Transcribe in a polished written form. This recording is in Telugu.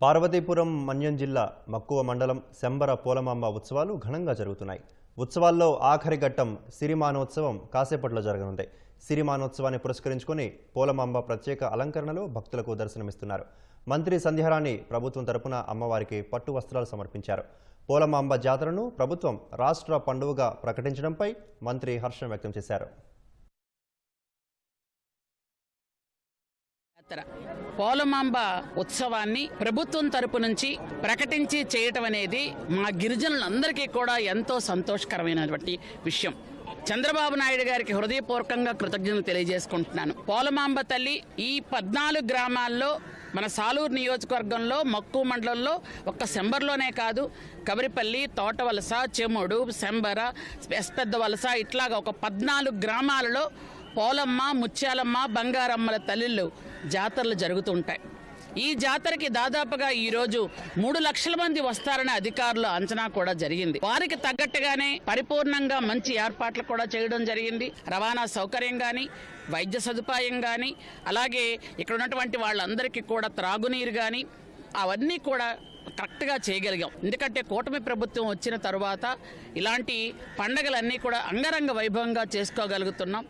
పార్వతీపురం మన్యం జిల్లా మక్కువ మండలం శంబర పోలమాంబ ఉత్సవాలు ఘనంగా జరుగుతున్నాయి. ఉత్సవాల్లో ఆఖరి ఘట్టం సిరిమానోత్సవం కాసేపట్లో జరగనుంది. సిరిమానోత్సవాన్ని పురస్కరించుకొని పోలమాంబ ప్రత్యేక అలంకరణలో భక్తులకు దర్శనమిస్తున్నారు. మంత్రి సంధ్యారాణి ప్రభుత్వం తరపున అమ్మవారికి పట్టు వస్త్రాలు సమర్పించారు. పోలమాంబ జాతరను ప్రభుత్వం రాష్ట్ర పండుగగా ప్రకటించడంపై మంత్రి హర్షం వ్యక్తం చేశారు. పోలమాంబ ఉత్సవాన్ని ప్రభుత్వం తరపు నుంచి ప్రకటించి చేయటం అనేది మా గిరిజనులందరికీ కూడా ఎంతో సంతోషకరమైనటువంటి విషయం. చంద్రబాబు నాయుడు గారికి హృదయపూర్వకంగా కృతజ్ఞతలు తెలియజేసుకుంటున్నాను. పోలమాంబ తల్లి ఈ 14 గ్రామాల్లో మన సాలూరు నియోజకవర్గంలో మక్కువ మండలంలో ఒక్క శంబర్లోనే కాదు, కబరిపల్లి, తోటవలస, చెముడు, శంబర, పెద్ద వలస ఇట్లాగా ఒక 14 గ్రామాలలో పోలమ్మ, ముత్యాలమ్మ, బంగారమ్మల తల్లిళ్ళు జాతరలు జరుగుతుంటాయి. ఈ జాతరకి దాదాపుగా ఈరోజు 3 లక్షల మంది వస్తారని అధికారుల అంచనా కూడా జరిగింది. వారికి తగ్గట్టుగానే పరిపూర్ణంగా మంచి ఏర్పాట్లు కూడా చేయడం జరిగింది. రవాణా సౌకర్యం కానీ, వైద్య సదుపాయం కానీ, అలాగే ఇక్కడ ఉన్నటువంటి వాళ్ళందరికీ కూడా త్రాగునీరు కానీ అవన్నీ కూడా కరెక్ట్గా చేయగలిగాం. ఎందుకంటే కూటమి ప్రభుత్వం వచ్చిన తర్వాత ఇలాంటి పండగలన్నీ కూడా అంగరంగ వైభవంగా చేసుకోగలుగుతున్నాం.